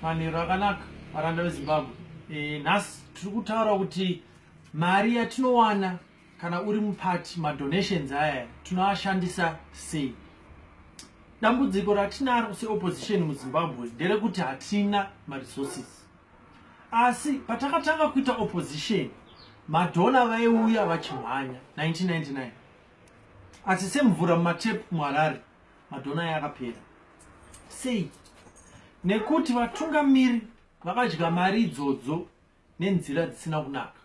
manhero akanaka varanda veZimbabwe. Nhasi tiri kutaura kuti mari yatinowana kana uri mupati madonations aya tinoashandisa sei. Dambudziko ratinaro seopposition muZimbabwe nderekuti hatina maresources. Asi patakatanga kuita opposition, madhona vaiuya vachimhanya 1999. Asi semvura mumatepu muHarare, madhona yakapera. Sei? Nekuti vatungamiri vakadya mari idzodzo nenzira dzisina kunaka.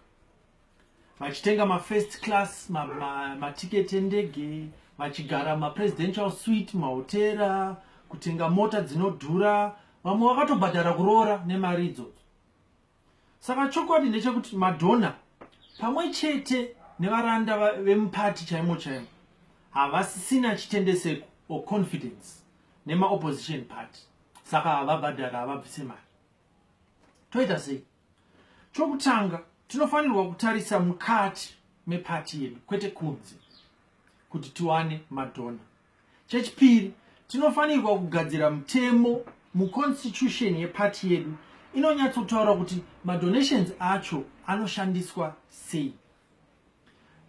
Vachitenga ma-first class, matiketi endege, vachigara ma-presidential suite, mahotera, kutenga mota dzinodhura, vamwe vakatobhadhara kuroora nemari idzodzo. Saka chokwadi ndechekuti madhona pamwe chete nevaranda vemupati chaimo chaimo havasisina chitendeseko or confidence nema-opposition party. Saka havabhadhara, havabvise mari. Toita sei? Chokutanga, tinofanirwa kutarisa mukati mepati yedu, kwete kunze, kuti tiwane madhona. Chechipiri, tinofanirwa kugadzira mutemo muconstitution yepati yedu inonyatsotaura kuti madonations acho anoshandiswa sei.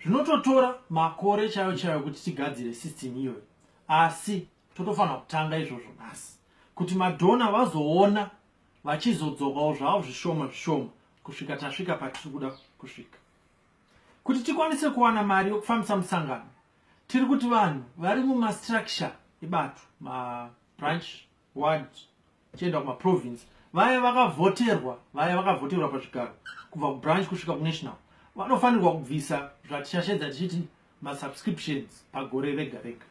Zvinototora makore chaiwo kuti tigadzire system iyoyo, asi totofanira kutanga izvozvo nhasi kuti madhona vazoona vachizodzokawo zvavo zvishoma zvishoma kusvika tasvika patiri kuda kusvika. Kuti tikwanise kuwana mari yokufambisa musangano, tiri kuti vanhu vari mumastructure ebato, mabranch, ward, tichienda kumaprovince, vaya vakavhoterwa pazvigaro kubva kubranch kusvika kunational, vanofanirwa kubvisa zvatichashedza tichiti masubscriptions pagore rega rega.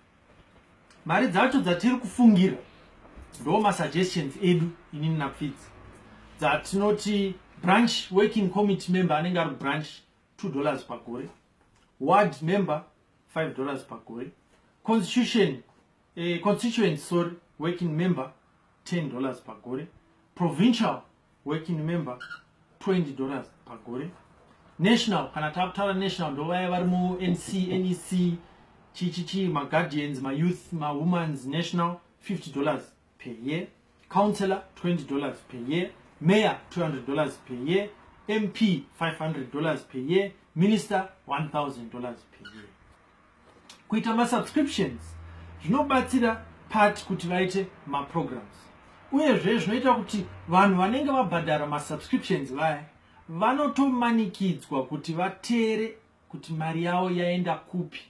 Mari dzacho dzatiri kufungira ndo masuggestions edu inini napfidzi, dzatinoti branch working committee member anenge ari branch $2 pagore, ward member $5 pagore, constituent working member $10 pagore, provincial working member $20 pagore, national kana takutaura national ndo vaya vari mu-NC, NEC, ma-guardians, ma-youth, ma-women's national $50 per year, councillor $20 per year, mayor $200 per year, MP $500 per year, minister $1,000 per year. Kuita ma-subscriptions zvinobatsira party kuti vaite ma-programs. Uyezve zvinoita kuti vanhu vanenge vabhadhara ma-subscriptions vaya vanotomanikidzwa kuti vateere kuti mari yavo yaenda kupi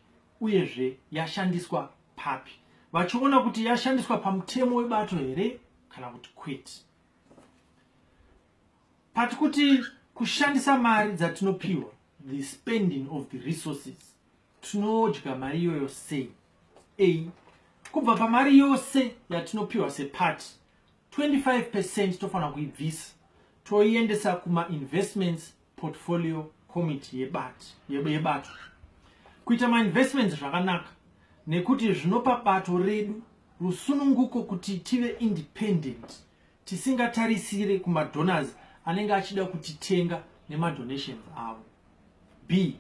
uyezve yashandiswa papi, vachiona kuti yashandiswa pamutemo webato here kana kuti kwete. Pati kuti kushandisa mari dzatinopiwa, the spending of the resources, tinodya mari iyoyo sei? Kubva pamari yose yatinopiwa sepati, 25% tofanira kuibvisa toiendesa kuma-investments portfolio committee yebato. Kuita ma-investments zvakanaka nekuti zvinopa bato redu rusununguko kuti tive independent, tisingatarisire kumadonors anenge achida kutitenga nemadonations avo. B.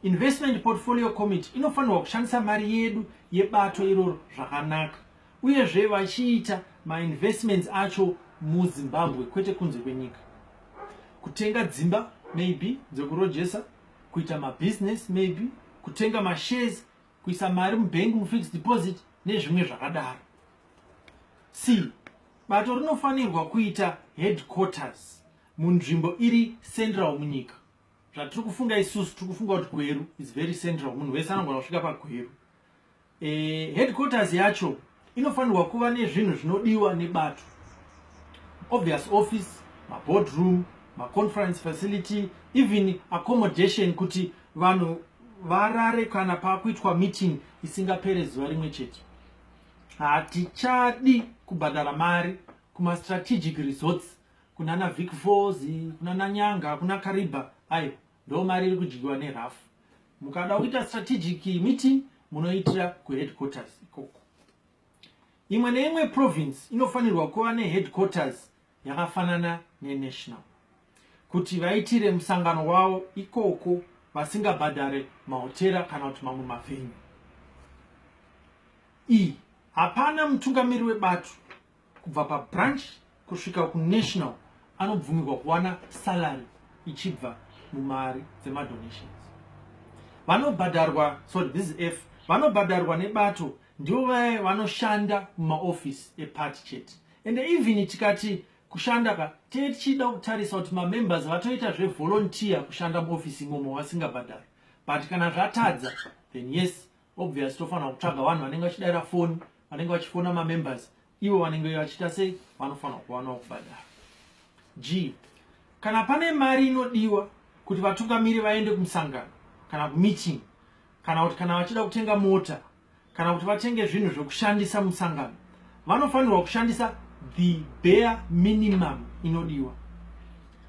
Investment portfolio committee inofanirwa kushandisa mari yedu yebato iroro zvakanaka, uyezve vachiita ma-investments acho muZimbabwe kwete kunze kwenyika. Kutenga dzimba maybe dzekurojesa, kuita ma-business maybe, kutenga ma-shares, kuisa mari mubank mu-fixed deposit nezvimwe zvakadaro. C. Bato rinofanirwa kuita headquarters munzvimbo iri central munyika. Zvatiri kufunga isusu, tiri kufunga kuti Gweru is very central, munhu wese anogona kusvika paGweru. Headquarters yacho inofanirwa kuva nezvinhu zvinodiwa nebato. Obvious office, ma-boardroom, ma-conference facility, even accommodation kuti vanhu varare kana pakuitwa meeting isingapere zuva rimwe chete. Hatichadi kubhadhara mari kuma-strategic resorts, kunana Vic Falls, kunana Nyanga, kuna Kariba, ayo ndo mari iri kudyiwa nerafu. Mukada kuita strategic meeting munoitira ku-headquarters ikoko. Imwe neimwe province inofanirwa kuva ne-headquarters yakafanana ne-national, kuti vaitire musangano wavo ikoko vasingabhadhare mahotera kana kuti mamwe mavhenyu. Hapana mutungamiri webato kubva pabranch kusvika kunational anobvumirwa kuwana salary ichibva mumari dzemadonations. Vanobhadharwa, sorry, this is F. Vanobhadharwa nebato ndivo vaya vanoshanda mumaofisi epati chete. And even tikati kushanda ka tichida kutarisa kuti mamembers vatoita zvevolunteer kushanda muofisi imomo vasingabhadhari. But kana zvatadza, then yes, obviously tofanira kutsvaga vanhu vanenge vachidaira phone, vanenge vachifona mamembers, ivo vanenge vachiita sei vanofanira kuwanawo kubhadhara. G. Kana pane mari inodiwa kuti vatungamiri vaende kumusangano kana kumeeting, kana kuti kana vachida kutenga mota, kana kuti vatenge zvinhu zvokushandisa musangano, vanofanirwa kushandisa the bare minimum inodiwa.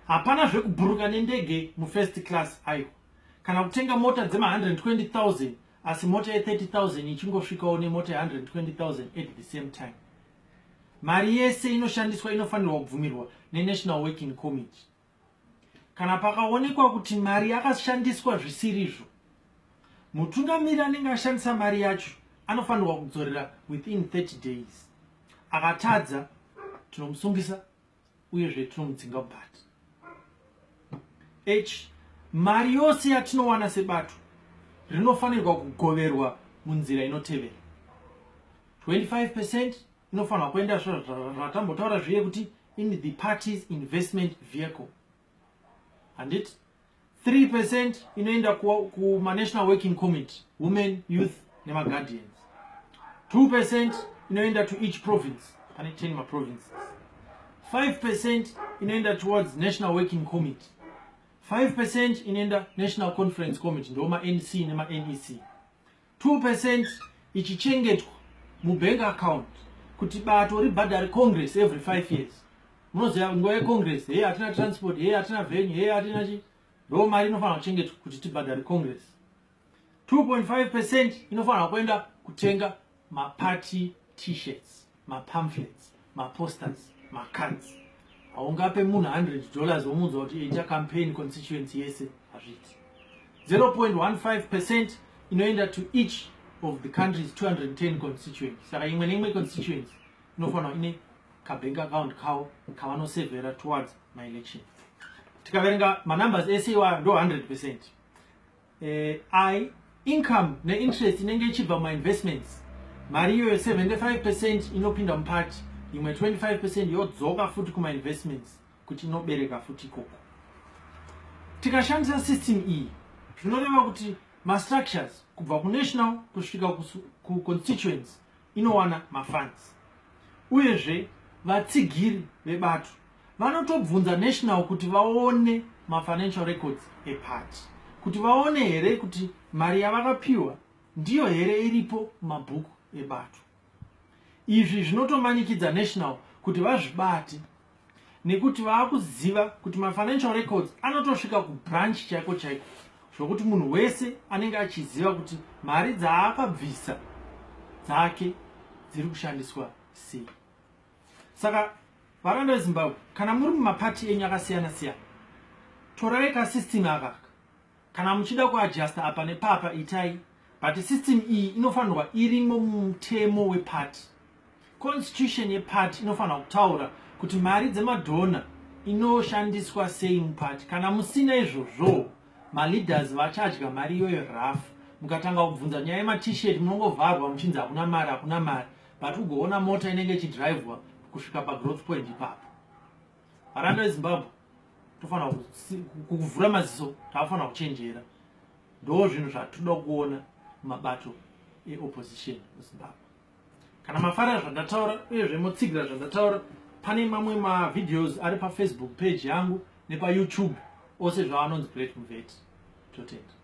Hapana zvekubhuruka nendege mufirst class aiwa. Kana kutenga mota dzema 120,000 asi mota ye30,000 ichingosvikawo nemota ye120,000 at the same time. Mari yese inoshandiswa inofanirwa kubvumirwa neNational Working Committee. Kana pakaonekwa kuti mari yakashandiswa zvisirizvo, mutungamiri anenge ashandisa mari yacho anofanirwa kudzorera within 30 days. Akatadza tinomusungisa uyezve tinomudzinga kubhati. H. Mari yose yatinowana sebato rinofanirwa kugoverwa munzira inotevera. 25% inofanirwa kuenda zvatambotaura zviye kuti in the party's investment vehicle. And it 3% inoenda kuma-National Working Committee, women, youth, nema-guardians. 2% inoenda to each province, pane 10 provinces. 5% inoenda towards National Working Committee. 5% inoenda National Conference Committee, ndoma NC nema-NEC. 2% ichichengetwa mubank account kuti bato ribhadhare Congress every 5 years. Munoziva nguva yeCongress, hey hatina transport, hey hatina venue, hey hatina chi, ndo mari inofanirwa kuchengetwa kuti tibhadhare Congress. 2.5% inofanirwa kuenda kutenga ma-party t-shirts, ma-pamphlets, ma-posters, ma-cards. Haungape munhu $100 womunzwa kuti icha campaign constituency yese, hazviti. 0.15% inoenda to each of the country's 210 constituencies. Saka imwe neimwe constituency inofanirwa ine kabank account kawo kavanosevhera towards my election. Tikaverenga manumbers ese iwayo ndo 100%. I income neinterest inenge ichibva ma-investments, mari iyoyo 75% inopinda mupati, imwe 25% yodzoka futi kuma-investments kuti inobereka futi ikoko. Tikashandisa system iyi zvinoreva kuti ma-structures kubva kunational kusvika kuconstituents inowana ma-funds. Uyezve vatsigiri vebato vanotobvunza national kuti vaone ma-financial records epati, kuti vaone here kuti mari yavakapiwa ndiyo here iripo mumabhuku ebato. Izvi zvinotomanikidza national kuti vazvibate, nekuti vaakuziva kuti ma-financial records anotosvika kubranch chaiko chaiko, zvokuti munhu wese anenge achiziva kuti mari dzaakabvisa dzake dziri kushandiswa sei. Saka varanda veZimbabwe, kana muri mumapati enyu akasiyana siyana, torai kasystem akaka. Kana muchida kuadjusta apa nepapa itai, but system iyi inofanirwa irimo mumutemo wepati. Constitution yepati inofanirwa kutaura kuti mari dzemadhona inoshandiswa sei mupati. Kana musina izvozvo, ma-leaders vachadya mari iyoyo rafu. Mukatanga kubvunza nyaya yema-t-shirt munongovharwa muchinzi hakuna mari, hakuna mari, but ugoona mota inenge ichidrivwa kusvika pagrowth point ipapo. Varanda veZimbabwe, tofanira kuvhura maziso, tavafanira kuchenjera. Ndo zvinhu zvatoda kuona mumabato eopposition muZimbabwe. Kana mafarira zvandataura uyezve motsigira zvandataura, pane mamwe mavideos ari paFacebook page yangu nepaYouTube ose zvavanonzi Brett Holley. Totenda.